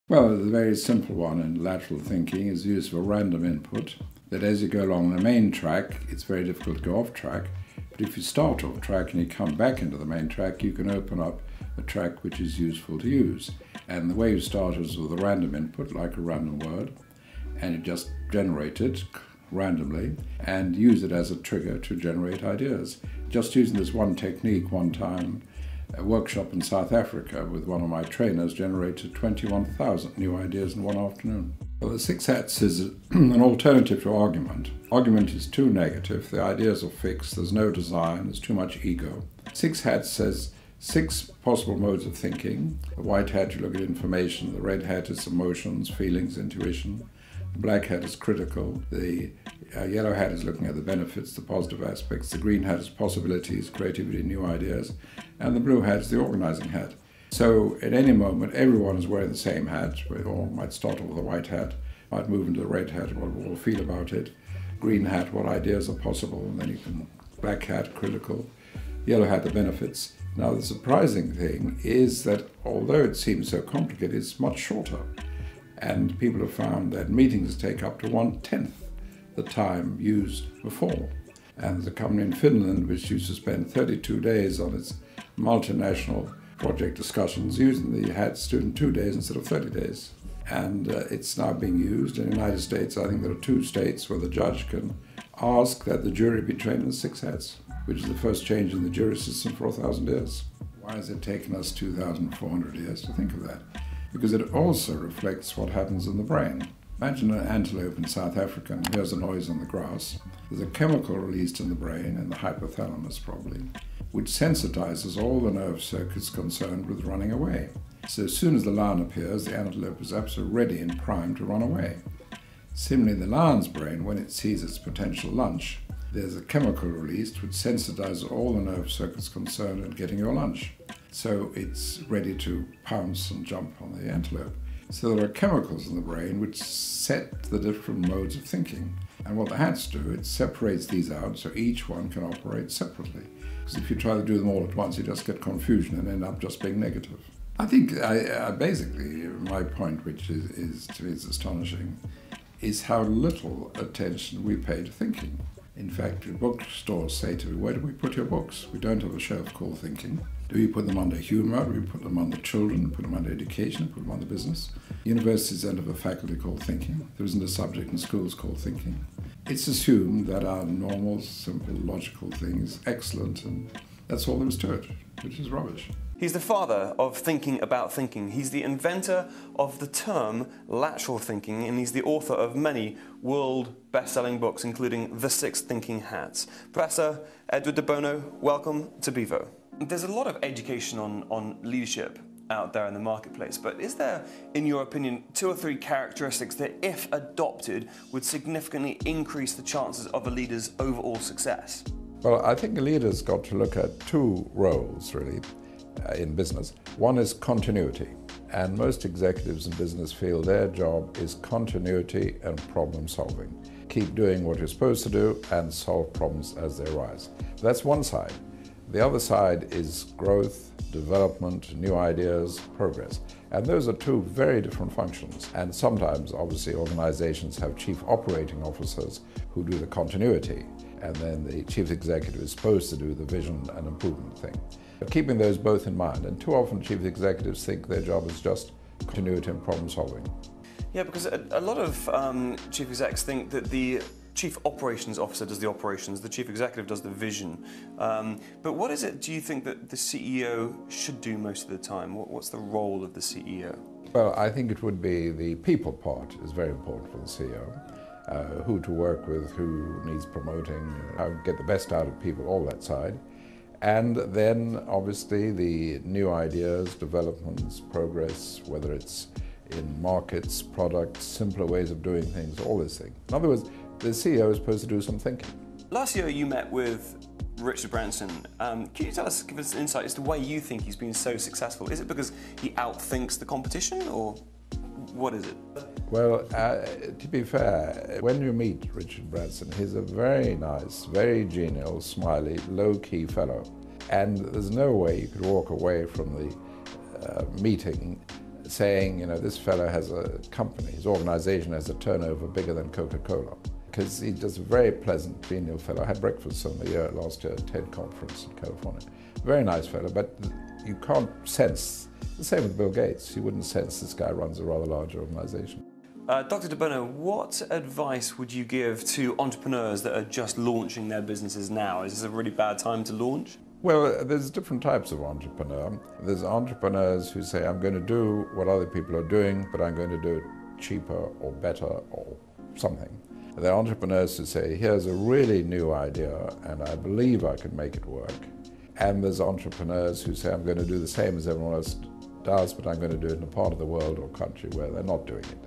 Well, the very simple one in lateral thinking is use of a random input, that as you go along the main track, it's very difficult to go off track, but if you start off track and you come back into the main track, you can open up a track which is useful to use. And the way you start is with a random input, like a random word, and you just generate it randomly and use it as a trigger to generate ideas. Just using this one technique one time, a workshop in South Africa with one of my trainers generated 21,000 new ideas in one afternoon. Well, the 6 hats is an alternative to argument. Argument is too negative, the ideas are fixed, there's no design, there's too much ego. 6 hats says 6 possible modes of thinking. The white hat, you look at information, the red hat is emotions, feelings, intuition. The black hat is critical, the yellow hat is looking at the benefits, the positive aspects, the green hat is possibilities, creativity, new ideas, and the blue hat is the organizing hat. So at any moment, everyone is wearing the same hat. We all might start off with a white hat, might move into the red hat, what we all feel about it. Green hat, what ideas are possible, and then you can, black hat, critical, yellow hat, the benefits. Now the surprising thing is that although it seems so complicated, it's much shorter. And people have found that meetings take up to 1/10 the time used before. And there's a company in Finland which used to spend 32 days on its multinational project discussions using the hats in 2 days instead of 30 days. And it's now being used in the United States. I think there are 2 states where the judge can ask that the jury be trained in 6 hats, which is the first change in the jury system for 1,000 years. Why has it taken us 2,400 years to think of that? Because it also reflects what happens in the brain. Imagine an antelope in South Africa and hears a noise on the grass. There's a chemical released in the brain, in the hypothalamus probably, which sensitizes all the nerve circuits concerned with running away. So as soon as the lion appears, the antelope is absolutely ready and primed to run away. Similarly, in the lion's brain, when it sees its potential lunch, there's a chemical released which sensitizes all the nerve circuits concerned in getting your lunch. So it's ready to pounce and jump on the antelope. So there are chemicals in the brain which set the different modes of thinking. And what the hats do, it separates these out so each one can operate separately. Because if you try to do them all at once, you just get confusion and end up just being negative. I think basically my point, which is to me is astonishing, is how little attention we pay to thinking. In fact, bookstores say to me, where do we put your books? We don't have a shelf called thinking. Do we put them under humour? Do we put them under children? Put them under education? Put them under business? Universities don't have a faculty called thinking. There isn't a subject in schools called thinking. It's assumed that our normal, simple, logical thing is excellent, and that's all there is to it, which is rubbish. He's the father of thinking about thinking. He's the inventor of the term lateral thinking, and he's the author of many world best-selling books, including The 6 Thinking Hats. Professor Edward de Bono, welcome to Bevo. There's a lot of education on leadership out there in the marketplace, but is there, in your opinion, 2 or 3 characteristics that, if adopted, would significantly increase the chances of a leader's overall success? Well, I think a leader's got to look at 2 roles, really, in business. One is continuity, and most executives in business feel their job is continuity and problem solving. Keep doing what you're supposed to do and solve problems as they arise. That's one side. The other side is growth, development, new ideas, progress. And those are 2 very different functions. And sometimes, obviously, organizations have chief operating officers who do the continuity, and then the chief executive is supposed to do the vision and improvement thing. But keeping those both in mind, and too often chief executives think their job is just continuity and problem solving. Yeah, because a lot of chief execs think that the chief operations officer does the operations, the chief executive does the vision. But what is it, do you think, that the CEO should do most of the time? What's the role of the CEO? Well, I think it would be the people part is very important for the CEO. Who to work with, who needs promoting, how to get the best out of people, all that side. And then, obviously, the new ideas, developments, progress, whether it's in markets, products, simpler ways of doing things, all these things. In other words, the CEO is supposed to do some thinking. Last year you met with Richard Branson. Can you give us an insight as to why you think he's been so successful? Is it because he outthinks the competition, or What is it? Well, to be fair, when you meet Richard Branson, he's a very nice, very genial, smiley, low-key fellow. And there's no way you could walk away from the meeting saying, you know, this fellow has a company, his organization has a turnover bigger than Coca-Cola. Because he's just a very pleasant, genial fellow. I had breakfast with him last year at a TED conference in California. Very nice fellow, but you can't sense, the same with Bill Gates, you wouldn't sense this guy runs a rather large organization. Dr. De Bono, what advice would you give to entrepreneurs that are just launching their businesses now? Is this a really bad time to launch? Well, there's different types of entrepreneur. There's entrepreneurs who say, I'm going to do what other people are doing, but I'm going to do it cheaper or better or something. There are entrepreneurs who say, here's a really new idea and I believe I can make it work. And there's entrepreneurs who say, I'm going to do the same as everyone else does, but I'm going to do it in a part of the world or country where they're not doing it.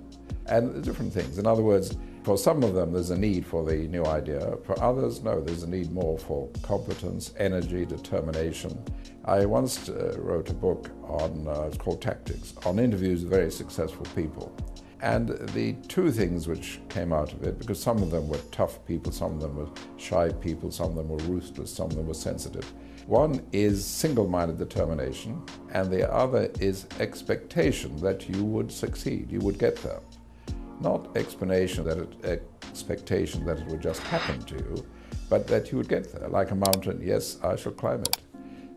And different things. In other words, for some of them there's a need for the new idea. For others, no, there's a need more for competence, energy, determination. I once wrote a book on, it's called Tactics, on interviews with very successful people. And the two things which came out of it, because some of them were tough people, some of them were shy people, some of them were ruthless, some of them were sensitive. One is single-minded determination, and the other is expectation that you would succeed, you would get there. Not expectation that it would just happen to you, but that you would get there. Like a mountain, yes, I shall climb it.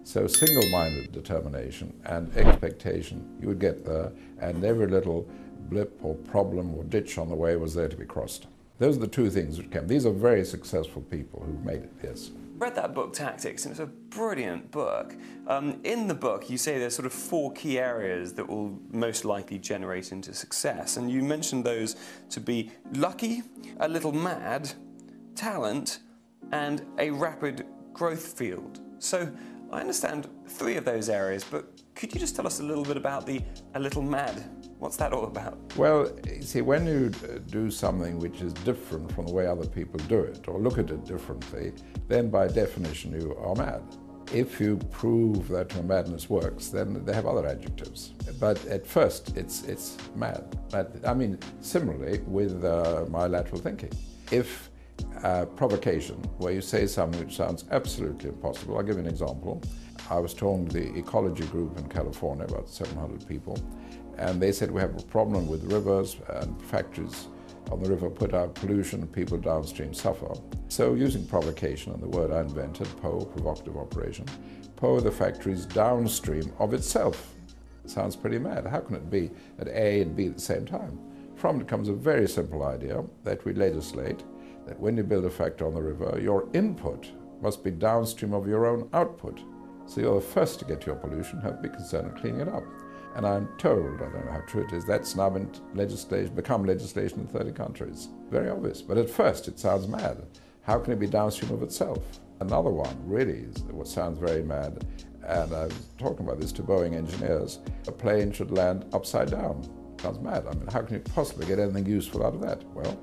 So single-minded determination and expectation, you would get there, and every little blip or problem or ditch on the way was there to be crossed. Those are the two things which came. These are very successful people who've made it, yes. Read that book, Tactics, and it's a brilliant book. In the book, you say there's sort of 4 key areas that will most likely generate into success, and you mentioned those to be lucky, a little mad, talent, and a rapid growth field. So I understand 3 of those areas, but could you just tell us a little bit about the a little mad? What's that all about? Well, you see, when you do something which is different from the way other people do it, or look at it differently, then by definition you are mad. If you prove that your madness works, then they have other adjectives. But at first, it's mad. I mean, similarly with my lateral thinking. If provocation, where you say something which sounds absolutely impossible, I'll give you an example. I was talking to the ecology group in California, about 700 people, and they said we have a problem with rivers and factories on the river put out pollution and people downstream suffer. So using provocation, and the word I invented, PO, provocative operation, PO the factories downstream of itself. Sounds pretty mad. How can it be at A and B at the same time? From it comes a very simple idea that we legislate that when you build a factory on the river, your input must be downstream of your own output. So you're the first to get your pollution, have to be concerned in cleaning it up. And I'm told, I don't know how true it is, that's now become legislation in 30 countries. Very obvious, but at first it sounds mad. How can it be downstream of itself? Another one really is what sounds very mad, and I was talking about this to Boeing engineers, a plane should land upside down. Sounds mad. I mean, how can you possibly get anything useful out of that? Well,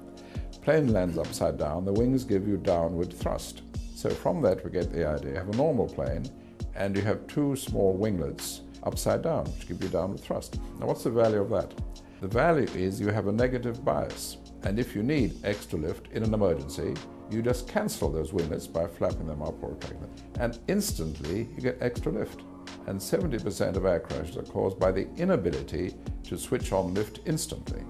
plane lands upside down, the wings give you downward thrust. So from that we get the idea. You have a normal plane, and you have 2 small winglets upside down, which give you downward thrust. Now what's the value of that? The value is you have a negative bias, and if you need extra lift in an emergency, you just cancel those winglets by flapping them up or retracting them, and instantly you get extra lift. And 70% of air crashes are caused by the inability to switch on lift instantly.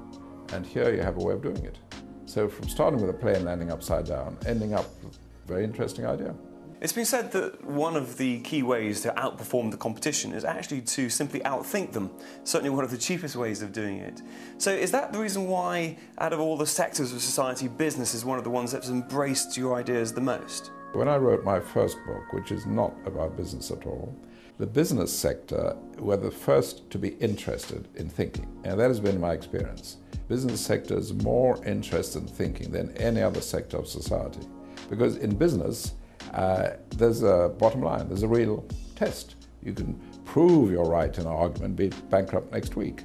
And here you have a way of doing it. So from starting with a plane landing upside down, ending up with a very interesting idea. It's been said that one of the key ways to outperform the competition is actually to simply outthink them. Certainly one of the cheapest ways of doing it. So is that the reason why, out of all the sectors of society, business is one of the ones that's embraced your ideas the most? When I wrote my first book, which is not about business at all, the business sector were the first to be interested in thinking. And that has been my experience. Business sector is more interested in thinking than any other sector of society. Because in business, there's a bottom line, there's a real test. You can prove you're right in an argument, be bankrupt next week.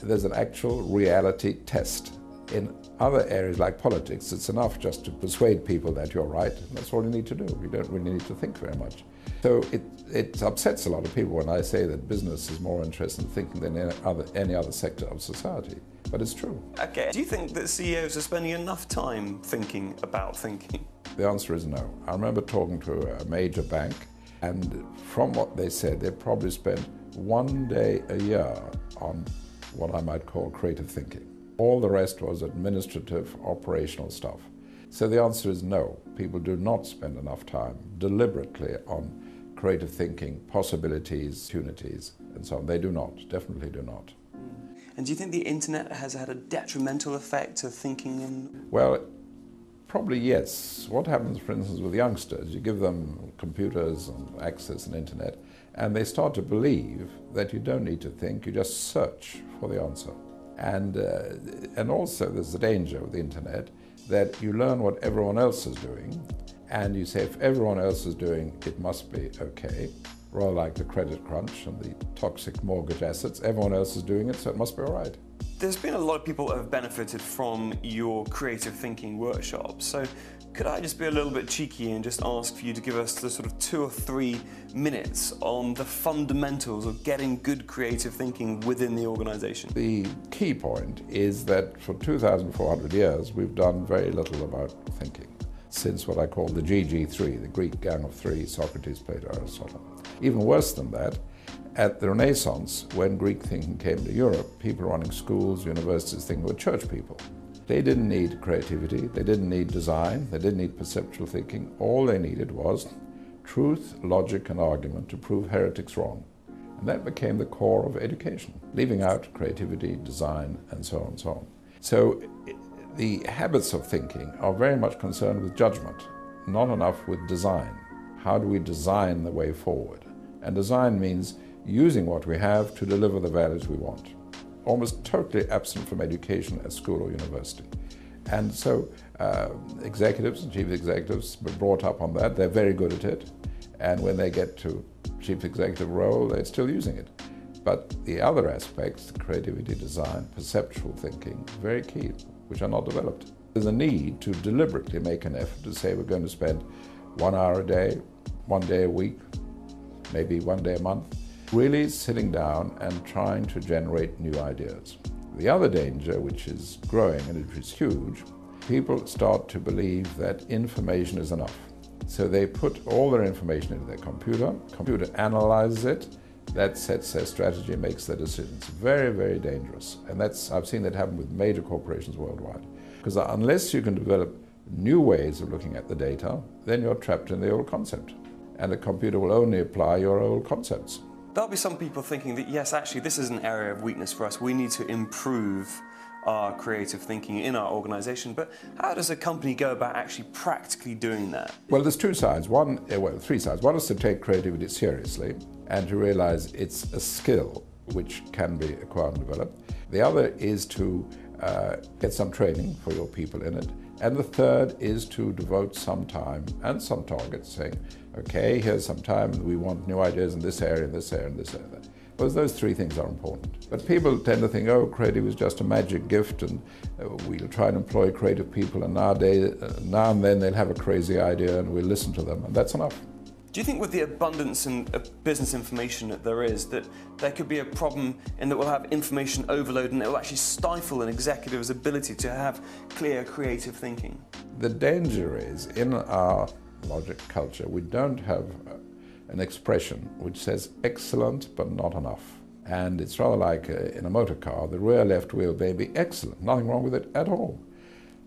There's an actual reality test. In other areas like politics, it's enough just to persuade people that you're right, and that's all you need to do. You don't really need to think very much. So it upsets a lot of people when I say that business is more interested in thinking than any other sector of society, but it's true. Okay. Do you think that CEOs are spending enough time thinking about thinking? The answer is no. I remember talking to a major bank, and from what they said, they probably spent 1 day a year on what I might call creative thinking. All the rest was administrative, operational stuff. So the answer is no. People do not spend enough time deliberately on creative thinking, possibilities, opportunities, and so on. They do not, definitely do not. And do you think the internet has had a detrimental effect to thinking? Well, probably yes. What happens, for instance, with youngsters? You give them computers and access and internet, and they start to believe that you don't need to think, you just search for the answer. And also there's the danger with the internet that you learn what everyone else is doing, and you say if everyone else is doing it must be okay, rather like the credit crunch and the toxic mortgage assets. Everyone else is doing it, so it must be all right. There's been a lot of people that have benefited from your creative thinking workshops, so could I just be a little bit cheeky and just ask for you to give us the sort of 2 or 3 minutes on the fundamentals of getting good creative thinking within the organisation? The key point is that for 2,400 years we've done very little about thinking, since what I call the GG3, the Greek gang of three, Socrates, Plato, Aristotle. Even worse than that, at the Renaissance, when Greek thinking came to Europe, people running schools, universities, thinking were church people. They didn't need creativity, they didn't need design, they didn't need perceptual thinking. All they needed was truth, logic, and argument to prove heretics wrong. And that became the core of education, leaving out creativity, design, and so on and so on. So the habits of thinking are very much concerned with judgment, not enough with design. How do we design the way forward? And design means using what we have to deliver the values we want. Almost totally absent from education at school or university. And so executives and chief executives were brought up on that. They're very good at it. And when they get to chief executive role, they're still using it. But the other aspects, creativity, design, perceptual thinking, very key, which are not developed. There's a need to deliberately make an effort to say we're going to spend 1 hour a day, 1 day a week, maybe 1 day a month, really sitting down and trying to generate new ideas. The other danger, which is growing and which is huge, people start to believe that information is enough. So they put all their information into their computer analyzes it, that sets their strategy, makes their decisions. Very, very dangerous. And I've seen that happen with major corporations worldwide. Because unless you can develop new ways of looking at the data, then you're trapped in the old concept. And the computer will only apply your old concepts. There'll be some people thinking that, yes, actually, this is an area of weakness for us. We need to improve our creative thinking in our organisation. But how does a company go about actually practically doing that? Well, there's 2 sides. Three sides. One is to take creativity seriously and to realize it's a skill which can be acquired and developed. The other is to get some training for your people in it. And the third is to devote some time and some targets, saying, okay, here's some time, we want new ideas in this area, in this area, in this area. Well, those 3 things are important. But people tend to think, oh, creative is just a magic gift, and we'll try and employ creative people, and nowadays, now and then they'll have a crazy idea, and we'll listen to them, and that's enough. Do you think with the abundance of business information that there is, that there could be a problem in that we'll have information overload and it will actually stifle an executive's ability to have clear creative thinking? The danger is, in our logic culture, we don't have an expression which says excellent but not enough. And it's rather like in a motor car, the rear left wheel may be excellent, nothing wrong with it at all,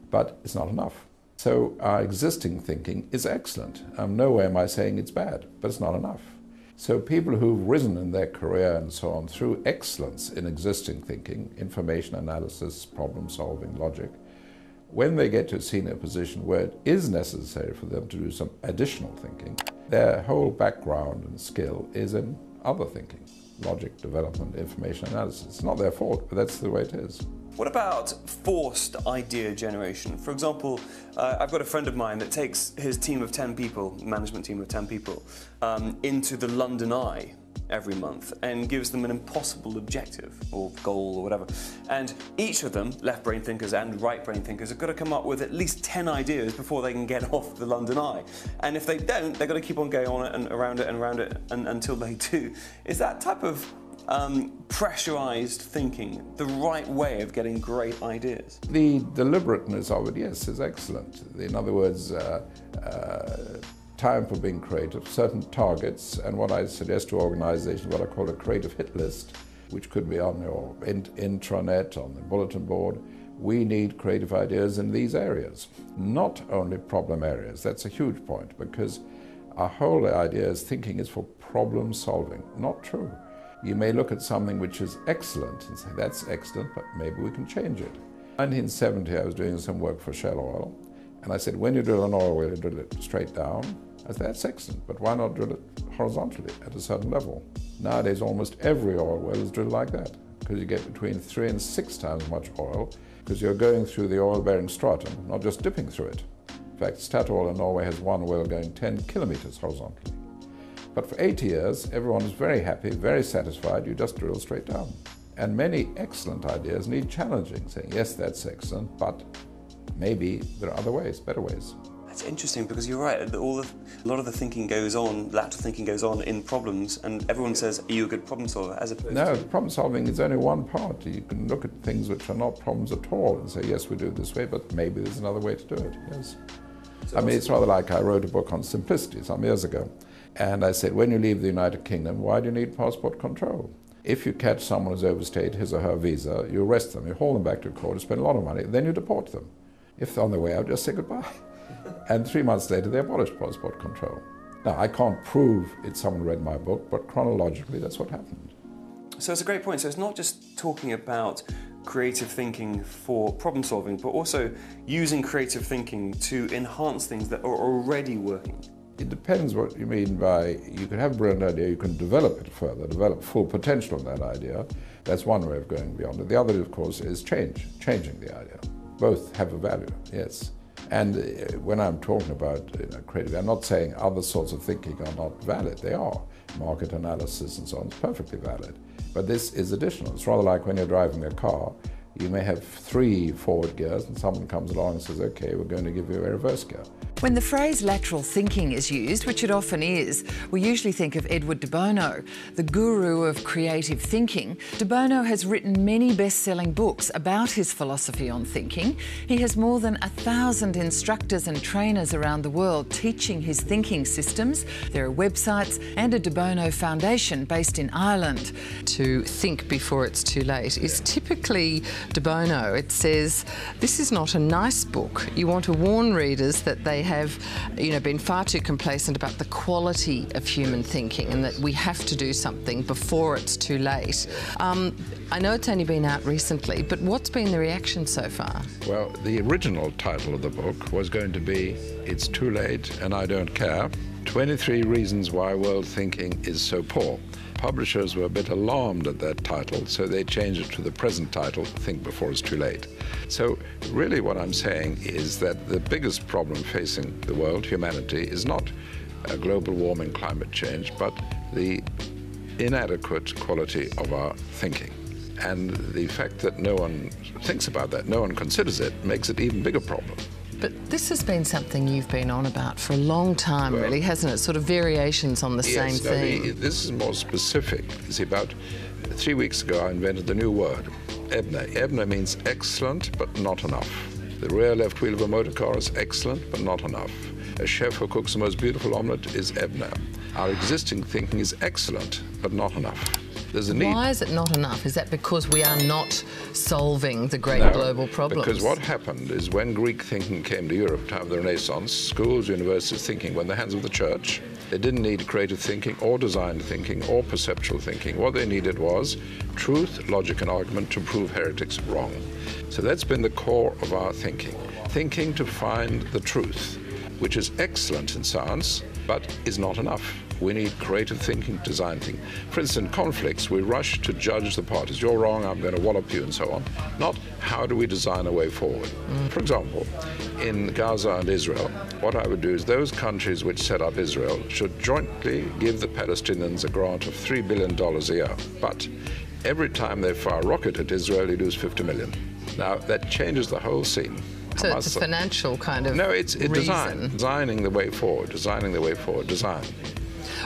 but it's not enough. So our existing thinking is excellent. No way am I saying it's bad, but it's not enough. So people who've risen in their career and so on through excellence in existing thinking, information analysis, problem solving, logic, when they get to a senior position where it is necessary for them to do some additional thinking, their whole background and skill is in other thinking, logic, development, information analysis. It's not their fault, but that's the way it is. What about forced idea generation? For example, I've got a friend of mine that takes his team of 10 people, management team of 10 people, into the London Eye every month and gives them an impossible objective or goal or whatever. And each of them, left brain thinkers and right brain thinkers, have got to come up with at least 10 ideas before they can get off the London Eye. And if they don't, they've got to keep on going on it and around it and around it until they do. Is that type of pressurized thinking the right way of getting great ideas? The deliberateness of it, yes, is excellent. In other words, time for being creative, certain targets, and what I suggest to organizations, what I call a creative hit list, which could be on your intranet, on the bulletin board. We need creative ideas in these areas, not only problem areas. That's a huge point, because our whole idea is thinking is for problem solving. Not true. You may look at something which is excellent and say, that's excellent, but maybe we can change it. In 1970, I was doing some work for Shell Oil, and I said, when you drill an oil well, you drill it straight down. I said, that's excellent, but why not drill it horizontally at a certain level? Nowadays, almost every oil well is drilled like that, because you get between 3 and 6 times as much oil, because you're going through the oil-bearing stratum, not just dipping through it. In fact, Statoil in Norway has one well going 10 kilometers horizontally. But for 8 years, everyone is very happy, very satisfied, you just drill straight down. And many excellent ideas need challenging, saying, yes, that's excellent, but maybe there are other ways, better ways. It's interesting because you're right, a lot of the thinking goes on, lateral thinking goes on in problems, and everyone says, are you a good problem solver? As opposed No, problem solving is only one part. You can look at things which are not problems at all and say, yes, we do it this way, but maybe there's another way to do it, yes. So I mean, it's rather like I wrote a book on simplicity some years ago, and I said, when you leave the United Kingdom, why do you need passport control? If you catch someone who's overstayed his or her visa, you arrest them, you haul them back to court, you spend a lot of money, then you deport them. If they're on their way out, just say goodbye. And 3 months later, they abolished passport control. Now, I can't prove it's someone read my book, but chronologically, that's what happened. So it's a great point. So it's not just talking about creative thinking for problem solving, but also using creative thinking to enhance things that are already working. It depends what you mean by, you can have a brilliant idea, you can develop it further, develop full potential in that idea. That's one way of going beyond it. The other, of course, is changing the idea. Both have a value, yes. And when I'm talking about creative, I'm not saying other sorts of thinking are not valid. They are. Market analysis and so on is perfectly valid. But this is additional. It's rather like when you're driving a car. You may have 3 forward gears and someone comes along and says, okay, we're going to give you a reverse gear. When the phrase lateral thinking is used, which it often is, we usually think of Edward de Bono, the guru of creative thinking. De Bono has written many best-selling books about his philosophy on thinking. He has more than 1,000 instructors and trainers around the world teaching his thinking systems. There are websites and a De Bono Foundation based in Ireland. To think before it's too late is typically De Bono. It says, this is not a nice book. You want to warn readers that they have, been far too complacent about the quality of human thinking and that we have to do something before it's too late. I know it's only been out recently, but what's been the reaction so far? Well, the original title of the book was going to be It's Too Late and I Don't Care, 23 Reasons Why World Thinking is So Poor. Publishers were a bit alarmed at that title, so they changed it to the present title, Think Before It's Too Late. So really what I'm saying is that the biggest problem facing the world, humanity, is not global warming, climate change, but the inadequate quality of our thinking. And the fact that no one thinks about that, no one considers it, makes it an even bigger problem. But this has been something you've been on about for a long time, well, really, hasn't it? Sort of variations on the same thing. This is more specific. You see, about 3 weeks ago, I invented a new word, EBNA. EBNA means excellent, but not enough. The rear left wheel of a motor car is excellent, but not enough. A chef who cooks the most beautiful omelette is EBNA. Our existing thinking is excellent, but not enough. There's a need. Why is it not enough? Is that because we are not solving the great global problems? Because what happened is when Greek thinking came to Europe, time of the Renaissance, schools, universities thinking were in the hands of the church. They didn't need creative thinking or design thinking or perceptual thinking. What they needed was truth, logic and argument to prove heretics wrong. So that's been the core of our thinking. Thinking to find the truth, which is excellent in science, but is not enough. We need creative thinking, design thinking. For instance, conflicts, we rush to judge the parties. You're wrong, I'm going to wallop you, and so on. Not how do we design a way forward. For example, in Gaza and Israel, what I would do is those countries which set up Israel should jointly give the Palestinians a grant of $3 billion a year. But every time they fire a rocket at Israel, you lose 50 million. Now, that changes the whole scene. So it's a financial kind of No, it's reason. designing the way forward, design.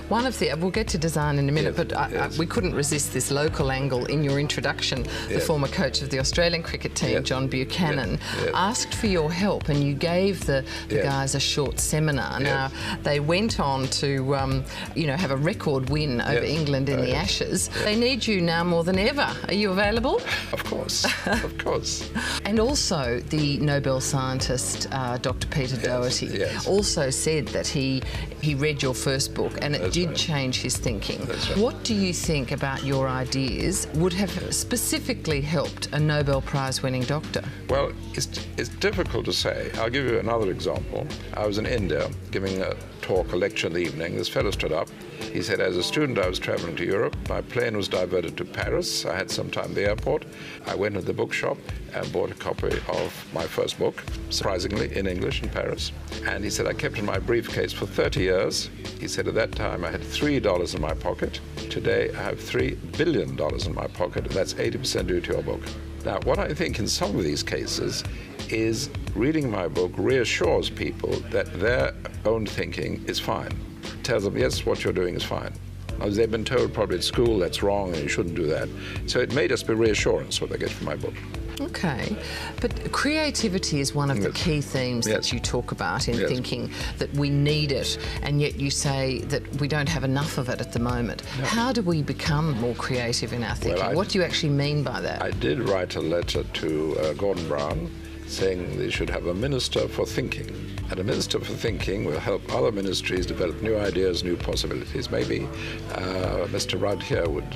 One of the, we'll get to design in a minute, Yes, but we couldn't resist this local angle in your introduction. The former coach of the Australian cricket team, John Buchanan, asked for your help, and you gave the guys a short seminar. Now, they went on to, you know, have a record win over England in the Ashes. They need you now more than ever. Are you available? Of course, of course. And also, the Nobel scientist, Dr. Peter Doherty, also said that he read your first book, and it did change his thinking. That's right. What do you think about your ideas would have specifically helped a Nobel Prize-winning doctor? Well, it's difficult to say. I'll give you another example. I was in India giving a talk, a lecture in the evening. This fellow stood up. He said, as a student, I was traveling to Europe. My plane was diverted to Paris. I had some time at the airport. I went to the bookshop and bought a copy of my first book, surprisingly, in English in Paris. And he said, I kept it in my briefcase for 30 years. He said, at that time, I had $3 in my pocket. Today, I have $3 billion in my pocket, and that's 80% due to your book. Now, what I think in some of these cases is reading my book reassures people that their own thinking is fine. Tells them, yes, what you're doing is fine. As they've been told probably at school that's wrong and you shouldn't do that. So it may just be reassurance what they get from my book. Okay, but creativity is one of the key themes that you talk about in thinking, that we need it, and yet you say that we don't have enough of it at the moment. No. How do we become more creative in our thinking? Well, what do you actually mean by that? I did write a letter to Gordon Brown saying they should have a minister for thinking. And a minister for thinking will help other ministries develop new ideas, new possibilities. Maybe Mr. Rudd here would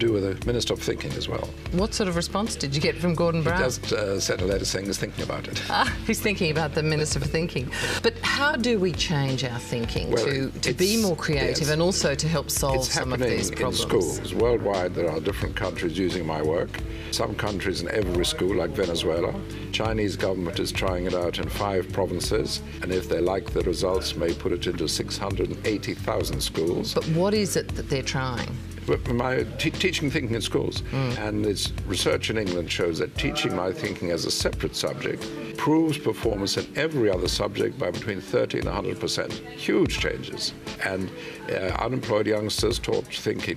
do with a minister of thinking as well. What sort of response did you get from Gordon Brown? He just sent a letter saying he's thinking about it. He's thinking about the minister for thinking. But how do we change our thinking to be more creative and also to help solve some of these problems? It's happening in schools. Worldwide, there are different countries using my work. Some countries in every school, like Venezuela. Chinese government is trying it out in 5 provinces, and if they like the results, may put it into 680,000 schools. But what is it that they're trying? My teaching thinking in schools, and its research in England shows that teaching my thinking as a separate subject improves performance in every other subject by between 30 and 100%. Huge changes. And unemployed youngsters taught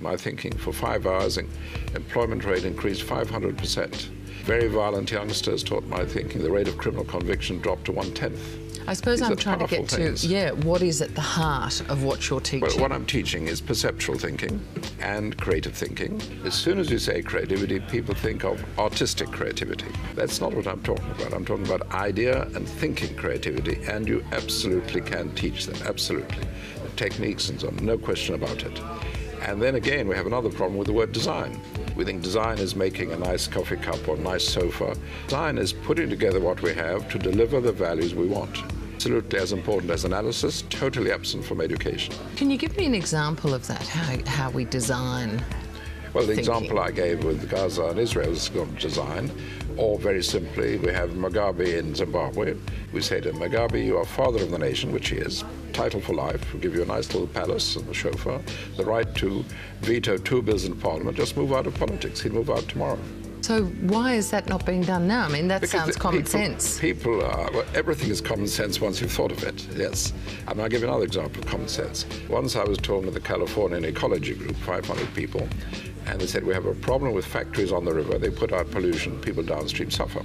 my thinking for 5 hours, and employment rate increased 500%. Very violent youngsters taught my thinking. The rate of criminal conviction dropped to 1/10. I suppose I'm trying to get to, what is at the heart of what you're teaching? Well, what I'm teaching is perceptual thinking and creative thinking. As soon as you say creativity, people think of artistic creativity. That's not what I'm talking about. I'm talking about idea and thinking creativity, and you absolutely can teach them, absolutely. The techniques and so on, no question about it. And then again, we have another problem with the word design. We think design is making a nice coffee cup or a nice sofa. Design is putting together what we have to deliver the values we want. Absolutely as important as analysis, totally absent from education. Can you give me an example of that, how we design? Well, the example I gave with Gaza and Israel is design. Or very simply, we have Mugabe in Zimbabwe. We say to Mugabe, you are father of the nation, which he is. Title for life. We'll give you a nice little palace and a chauffeur. The right to veto 2 bills in Parliament. Just move out of politics. He'd move out tomorrow. So why is that not being done now? I mean, that sounds common sense. Well, everything is common sense once you've thought of it, yes. And I'll give you another example of common sense. Once I was talking to the Californian ecology group, 500 people, and they said, we have a problem with factories on the river. They put out pollution. People downstream suffer.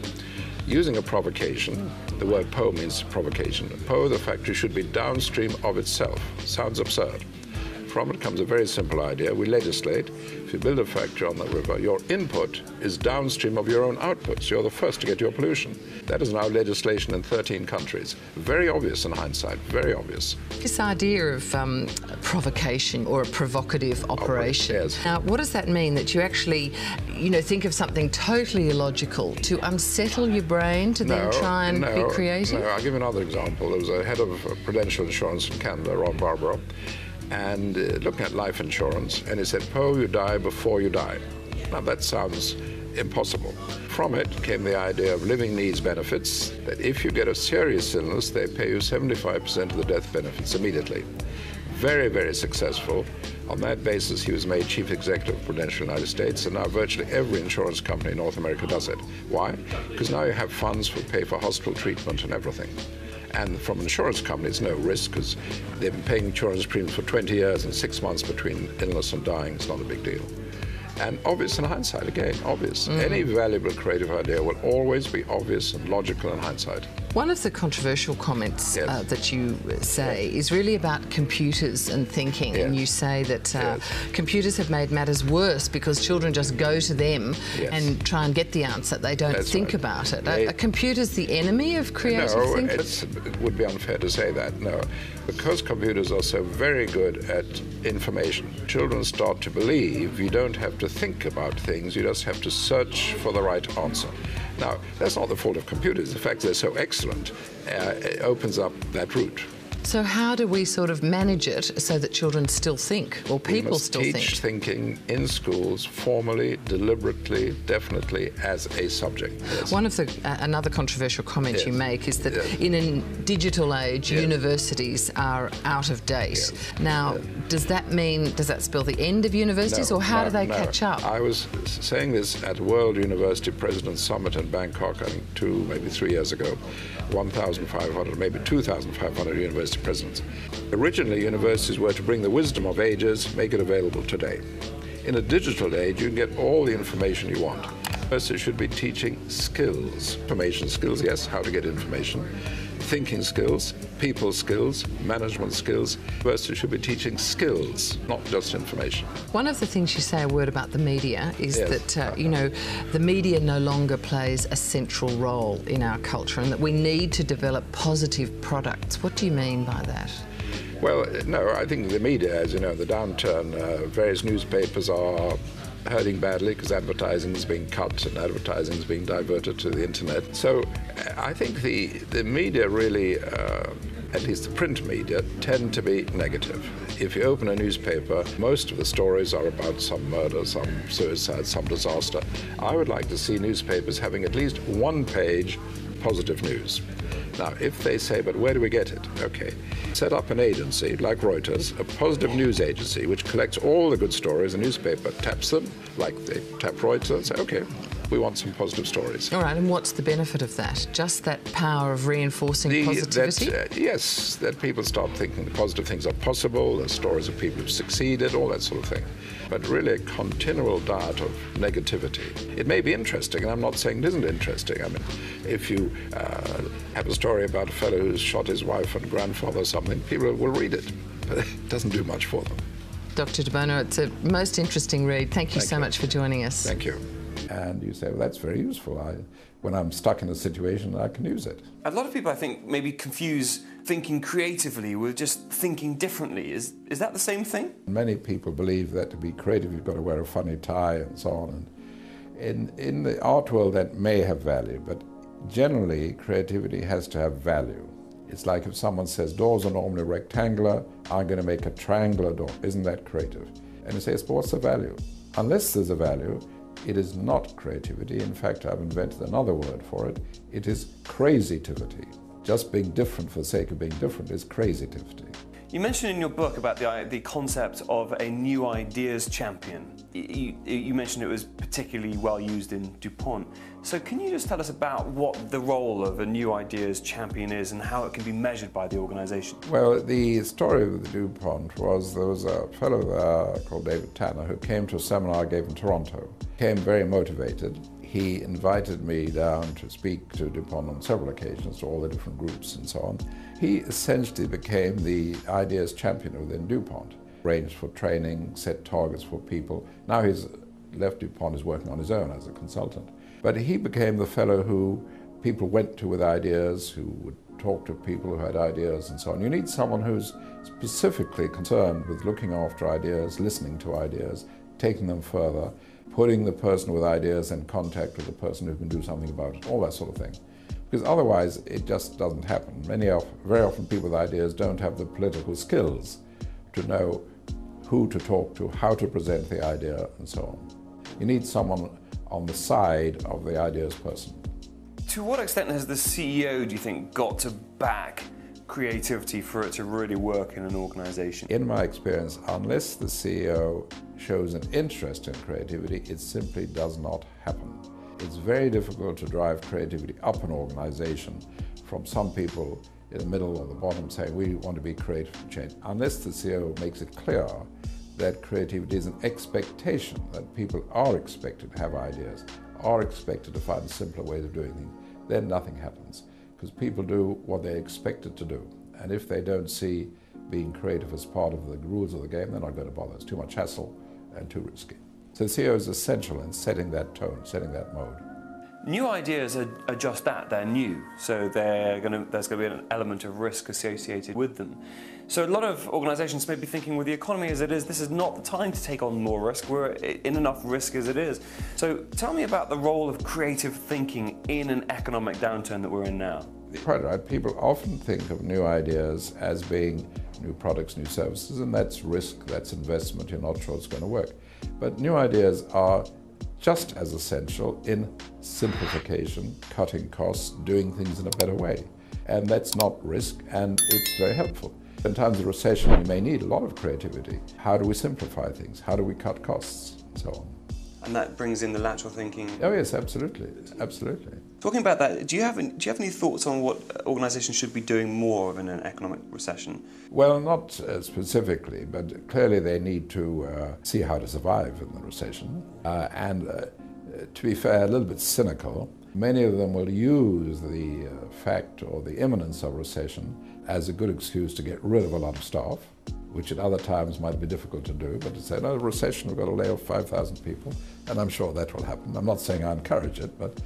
Using a provocation, the word Po means provocation. Po, the factory, should be downstream of itself. Sounds absurd. From it comes a very simple idea. We legislate. If you build a factory on the river, your input is downstream of your own output. So you're the first to get your pollution. That is now legislation in 13 countries. Very obvious in hindsight, very obvious. This idea of provocation or a provocative operation. Yes. Now, what does that mean? That you actually, think of something totally illogical to unsettle your brain to then try and be creative? No, I'll give you another example. There was a head of Prudential Insurance in Canada, Ron Barbaro. and looking at life insurance, and he said, "Poe, you die before you die." Now that sounds impossible. From it came the idea of living needs benefits, that if you get a serious illness, they pay you 75% of the death benefits immediately. Very, very successful. On that basis, he was made chief executive of Prudential United States, and now virtually every insurance company in North America does it. Why? Because now you have funds for pay for hospital treatment and everything. And from insurance companies, no risk, because they've been paying insurance premiums for 20 years, and 6 months between illness and dying is not a big deal. And obvious in hindsight, again, obvious. Any valuable creative idea will always be obvious and logical in hindsight. One of the controversial comments that you say is really about computers and thinking, and you say that computers have made matters worse because children just go to them and try and get the answer. They don't think about it. Are computers the enemy of creative thinking? No, it would be unfair to say that, no. Because computers are so very good at information, children start to believe you don't have to think about things, you just have to search for the right answer. Now, that's not the fault of computers. The fact they're so excellent it opens up that route. So how do we sort of manage it so that children still think, or people still think? We must teach thinking in schools formally, deliberately, definitely as a subject. Yes. One of the another controversial comment you make is that in a digital age, universities are out of date. Now, does that mean, does that spell the end of universities, or how do they catch up? I was saying this at World University President's Summit in Bangkok, I think 2, maybe 3 years ago. 1,500, maybe 2,500 university presidents. Originally, universities were to bring the wisdom of ages, make it available today. In a digital age, you can get all the information you want. Universities should be teaching skills, information skills, yes, how to get information, thinking skills, people skills, management skills. Universities should be teaching skills, not just information. One of the things you say a word about the media is that, you know, the media no longer plays a central role in our culture, and that we need to develop positive products. What do you mean by that? Well, no, I think the media, as you know, the downturn, various newspapers are hurting badly because advertising is being cut and advertising is being diverted to the internet. So I think the media really, at least the print media, tend to be negative. If you open a newspaper, most of the stories are about some murder, some suicide, some disaster. I would like to see newspapers having at least one page positive news. Now, if they say, but where do we get it? Okay, set up an agency like Reuters, a positive news agency, which collects all the good stories. The newspaper taps them, like they tap Reuters, and say, okay, we want some positive stories. All right, and what's the benefit of that? Just that power of reinforcing positivity? Yes, that people start thinking the positive things are possible, the stories of people who've succeeded, all that sort of thing. But really a continual diet of negativity. It may be interesting, and I'm not saying it isn't interesting. I mean, if you have a story about a fellow who's shot his wife and grandfather or something, people will read it, but it doesn't do much for them. Dr. De Bono, it's a most interesting read. Thank you so much for joining us. Thank you. And you say, well, that's very useful. When I'm stuck in a situation, I can use it. A lot of people, I think, maybe confuse thinking creatively with just thinking differently. Is that the same thing? Many people believe that to be creative, you've got to wear a funny tie and so on. And in the art world, that may have value, but generally, creativity has to have value. It's like if someone says, doors are normally rectangular, I'm going to make a triangular door. Isn't that creative? And you say, but what's the value? Unless there's a value, it is not creativity. In fact, I've invented another word for it. It is crazytivity. Just being different for the sake of being different is crazytivity. You mentioned in your book about the concept of a new ideas champion. You mentioned it was particularly well used in DuPont. So can you just tell us about what the role of a new ideas champion is and how it can be measured by the organization? Well, the story of DuPont was there was a fellow there called David Tanner who came to a seminar I gave in Toronto. Came very motivated. He invited me down to speak to DuPont on several occasions to all the different groups and so on. He essentially became the ideas champion within DuPont. Arranged for training, set targets for people. Now he's left DuPont, is working on his own as a consultant. But he became the fellow who people went to with ideas, who would talk to people who had ideas and so on. You need someone who's specifically concerned with looking after ideas, listening to ideas, taking them further, putting the person with ideas in contact with the person who can do something about it, all that sort of thing. Because otherwise it just doesn't happen. Very often people with ideas don't have the political skills to know who to talk to, how to present the idea, and so on. You need someone on the side of the ideas person. To what extent has the CEO, do you think, got to back creativity for it to really work in an organisation? In my experience, unless the CEO shows an interest in creativity, it simply does not happen. It's very difficult to drive creativity up an organisation from some people in the middle or the bottom saying we want to be creative for change, unless the CEO makes it clear that creativity is an expectation, that people are expected to have ideas, are expected to find simpler ways of doing things, then nothing happens. Because people do what they're expected to do. And if they don't see being creative as part of the rules of the game, they're not going to bother. It's too much hassle and too risky. So the CEO is essential in setting that tone, setting that mode. New ideas are just that, they're new, so there's going to be an element of risk associated with them. So a lot of organisations may be thinking, with the economy as it is, this is not the time to take on more risk, we're in enough risk as it is. So tell me about the role of creative thinking in an economic downturn that we're in now. Quite right. People often think of new ideas as being new products, new services, and that's risk, that's investment, you're not sure it's going to work. But new ideas are just as essential in simplification, cutting costs, doing things in a better way. And that's not risk, and it's very helpful. In times of recession, you may need a lot of creativity. How do we simplify things? How do we cut costs? And so on. And that brings in the lateral thinking. Oh yes, absolutely, absolutely. Talking about that, do you have any thoughts on what organisations should be doing more of in an economic recession? Well, not specifically, but clearly they need to see how to survive in the recession. To be fair, a little bit cynical, many of them will use the fact or the imminence of recession as a good excuse to get rid of a lot of staff, which at other times might be difficult to do, but to say, no, recession, we've got to lay off 5,000 people, and I'm sure that will happen. I'm not saying I encourage it, but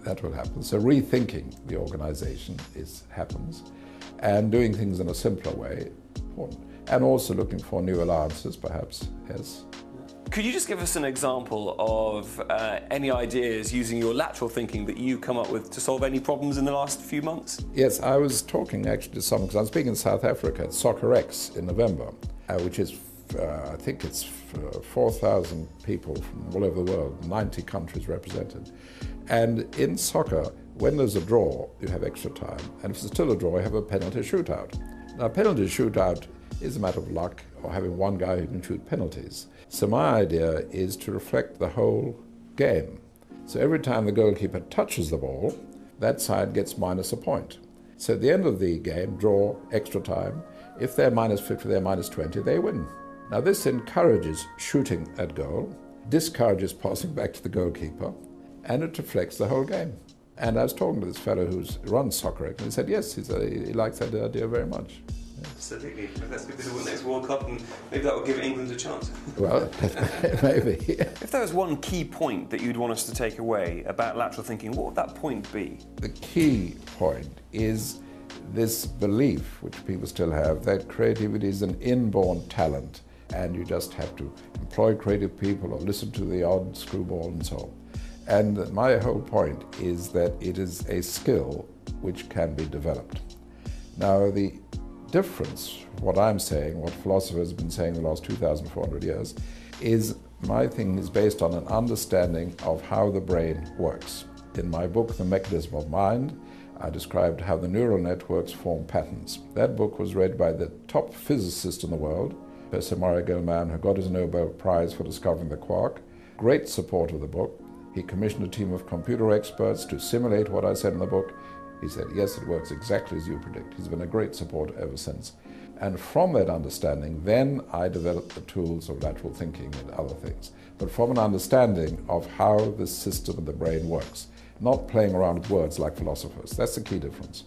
that will happen. So rethinking the organisation happens, and doing things in a simpler way, important. And also looking for new alliances, perhaps, yes. Could you just give us an example of any ideas using your lateral thinking that you come up with to solve any problems in the last few months? Yes, I was talking actually to some, because I'm speaking in South Africa at Soccer X in November, which is, I think it's 4,000 people from all over the world, 90 countries represented. And in soccer, when there's a draw, you have extra time. And if there's still a draw, you have a penalty shootout. Now, penalty shootout is a matter of luck or having one guy who can shoot penalties. So my idea is to reflect the whole game. So every time the goalkeeper touches the ball, that side gets minus a point. So at the end of the game, draw, extra time, if they're minus 50, they're minus 20, they win. Now this encourages shooting at goal, discourages passing back to the goalkeeper, and it reflects the whole game. And I was talking to this fellow who runs Soccer X, and he said, yes, he likes that idea very much. Absolutely. Let's go to the next World Cup, and maybe that will give England a chance. Well, maybe. If there was one key point that you'd want us to take away about lateral thinking, what would that point be? The key point is this belief, which people still have, that creativity is an inborn talent, and you just have to employ creative people or listen to the odd screwball and so on. And my whole point is that it is a skill which can be developed. Now, the difference, what I'm saying, what philosophers have been saying the last 2,400 years, is my thing is based on an understanding of how the brain works. In my book, The Mechanism of Mind, I described how the neural networks form patterns. That book was read by the top physicist in the world, Professor Murray Gell-Mann, who got his Nobel Prize for discovering the quark. Great support of the book. He commissioned a team of computer experts to simulate what I said in the book. He said, yes, it works exactly as you predict. He's been a great supporter ever since. And from that understanding, then I developed the tools of lateral thinking and other things. But from an understanding of how the system of the brain works, not playing around with words like philosophers. That's the key difference.